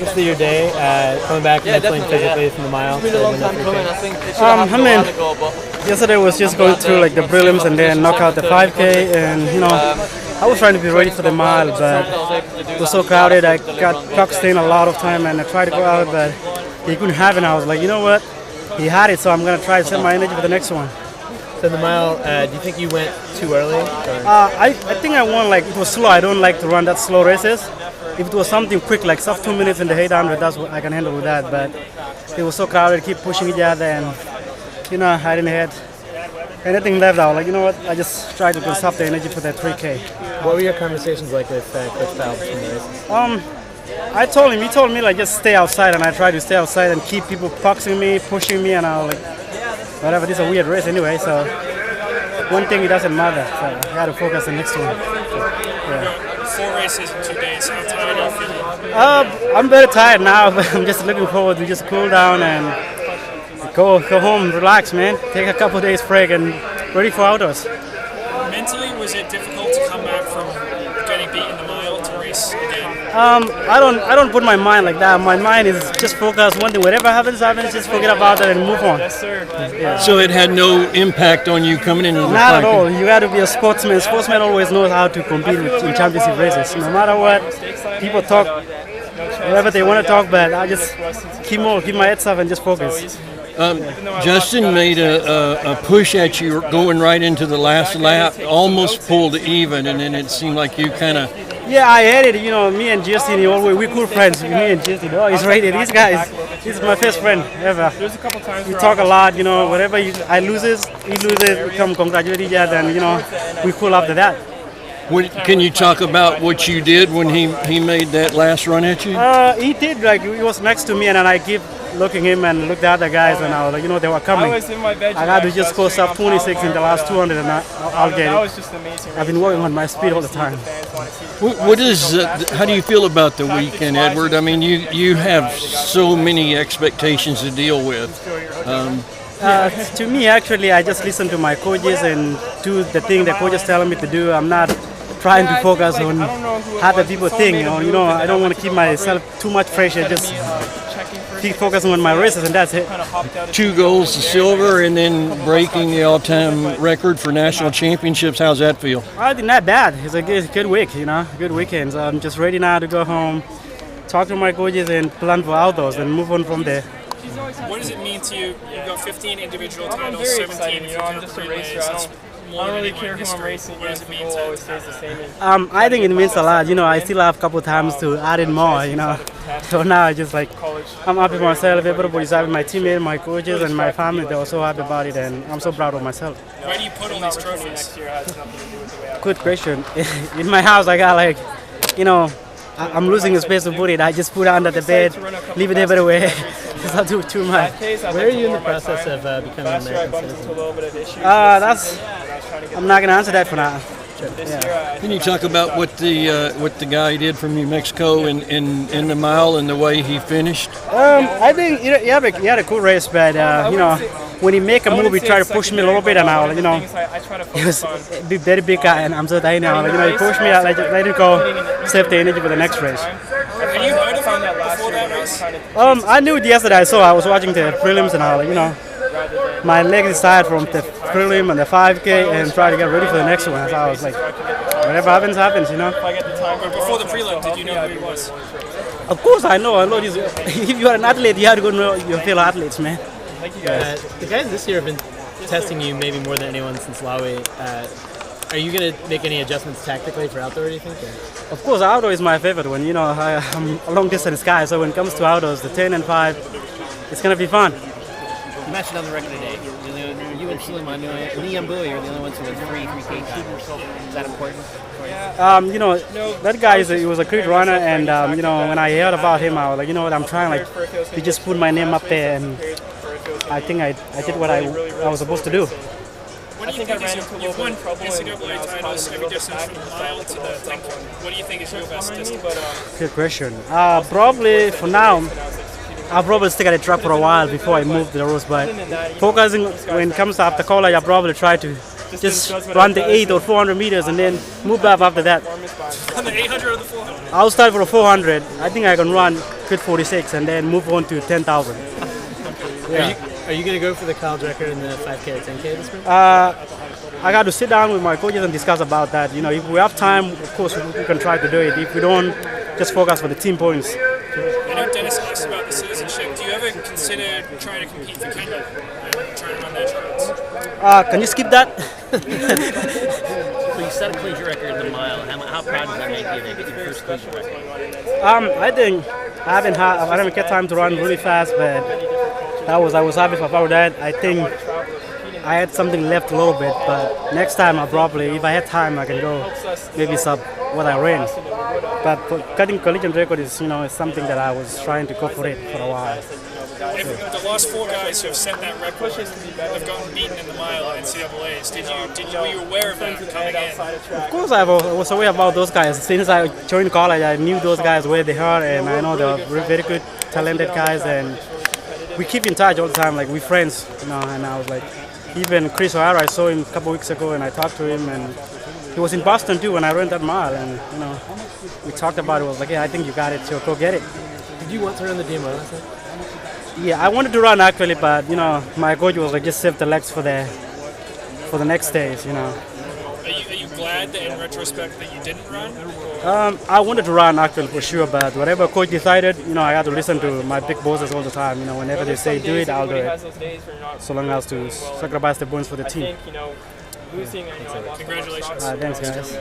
Walk us through your day, coming back mentally and physically from the mile. It's been a long time coming. I think it should I have happened a mean, while ago, but yesterday was just going through like the prelims and then knock out the 5K, and I was trying to be ready for the mile, but it was so crowded. I got boxed in a lot of time, and I tried to go out, but he couldn't have it. I was like, you know what? He had it, so I'm gonna try to set my energy for the next one. So the mile, do you think you went too early? I think I won, like, it was slow. I don't like to run that slow races. If it was something quick, like sub 2 minutes in the 800, that's what I can handle with that. But it was so crowded, keep pushing each other, and I didn't have anything left. I was like, you know what? I just tried to conserve the energy for that 3K. What were your conversations like with Coach Powell between the races? I told him. He told me like just stay outside, and I tried to stay outside and keep people boxing me, pushing me, and I was like, whatever. This is a weird race anyway, so one thing it doesn't matter. So I got to focus on the next one. Yeah. 4 races in 2 days. How tired are you feeling? I'm very tired now, but I'm just looking forward to just cool down and go home, relax, man. Take a couple of days break and ready for outdoors. Mentally, was it difficult to come back from getting beat in the mile to race again? I don't put my mind like that. My mind is just focused one thing. Whatever happens, just forget about it and move on. Yes, sir. Yeah. So it had no impact on you coming into the Not at 5K? all. You got to be a sportsman. Sportsman always knows how to compete in championship races. No matter what, people talk whatever they want to talk, but I just keep my head up and just focus. Justin made a push at you going right into the last lap, almost pulled even, and then it seemed like you kind of... Yeah, I had it. Me and Justin, we're cool friends. Me and Justin, he's rated. These guys, he's my best friend ever. We talk a lot, whatever I loses, he loses, we come congratulate each other, and we cool after that. Can you talk about what you did when he made that last run at you? He did, like, he was next to me, and then I keep looking at him and look at the other guys, and I was like, they were coming. I got to just go sub 26 in the last 200, and I'll get it. I've been working on my speed all the time. How do you feel about the weekend, Edward? I mean, you have so many expectations to deal with. To me, actually, I just listen to my coaches and do the thing the coaches tell me to do. I'm not trying to focus on how the people think. I don't want to keep myself too much pressure. Just keep focusing on my races, and that's it. 2 golds to silver, and then breaking the all-time record for national championships. How's that feel? I think not bad. It's a good week, good weekend. So I'm just ready now to go home, talk to my coaches, and plan for outdoors, and move on from there. What does it mean to you? You've got 15 individual titles, 17 if you count the relays. I don't really care who I'm racing against. The goal always stays the same. I think it means a lot. I still have a couple of times to add in more. So now I just I'm happy with myself. Everybody's happy. My teammates, my coaches, and my family. They're so happy about it, and I'm so proud of myself. Where do you put all these trophies? Good question. In my house, I got I'm losing the space to put it. I just put it under the bed, leave it everywhere. It's not too much. Where are you in the process of becoming an American citizen? I'm not gonna answer that for now. Yeah. Can you talk about what the guy did from New Mexico in the mile and the way he finished? I think he had a cool race, but when he make a move, he try to push me a little bit, and I he was a very big guy, and I'm so tiny now. He pushed me, I let it go, save the energy for the next race. Have you heard of him before that race? I knew it yesterday. I was watching the prelims, and my leg is tired from the prelim and the 5K, and try to get ready for the next one. So I was like, whatever happens, happens, But before the prelim, did you know who he was? Of course, I know this. If you are an athlete, you have to go know your fellow athletes, man. The guys this year have been testing you maybe more than anyone since Lawi. Are you going to make any adjustments tactically for outdoor, do you think? Or? Of course, outdoor is my favorite one. I'm a long-distance guy, so when it comes to outdoors, the 10 and 5, it's going to be fun. You mentioned on the record today, you and Suleiman, Niambu, you're the only ones who went 3k titles. Is that important? That guy he was a great runner, and when I heard about him, I was like, I'm trying to just put my name up there, and I think I did what I was supposed to do. What do you think you've won NCAA titles every distance from the mile to the 10K. What do you think is your best distance? Good question. Probably for now, I'll probably stick at the track for a while before I move to the roads, but focusing when it comes after college, I'll probably try to just run the 8 or 400 meters and then move up after that. On the 800 or the 400? I'll start for the 400. I think I can run good 46 and then move on to 10,000. Yeah. Are you going to go for the college record in the 5K or 10K this spring? I got to sit down with my coaches and discuss about that. You know, if we have time, of course, we can try to do it. If we don't, just focus for the team points. I know Dennis asked about the citizenship. Do you ever consider trying to compete for Kenya and trying to run their trials? Can you skip that? So you set a collegiate record in the mile. How proud does that make you to get your first collegiate record? I think I haven't get time to run really fast, but I was happy about that. I think I had something left a little bit, but next time I probably, if I had time, I can go maybe sub what I ran. But cutting collegiate record is, you know, is something that I was trying to go for it for a while. If the last 4 guys who have set that record have gotten beaten in the mile at NCAAs, were you aware of that coming in? Of course, I was aware about those guys. Since I joined college, I knew those guys where they are, and I know they're very good, talented guys, and we keep in touch all the time. Like, we're friends, you know. And I was like, even Chris O'Hara, I saw him a couple weeks ago, and I talked to him, and he was in Boston too when I ran that mile, and you know, we talked about it. I was like, yeah, I think you got it, so go get it. Did you want to run the DMO last night? Yeah, I wanted to run actually, but you know, my coach was like, just save the legs for the next stage, you know. Are you glad that in retrospect that you didn't run? I wanted to run actually for sure, but whatever coach decided, you know, I had to listen to my big bosses all the time. You know, whenever they say do it, I'll do it. So long as to sacrifice the points for the team. Congratulations. Thanks, guys.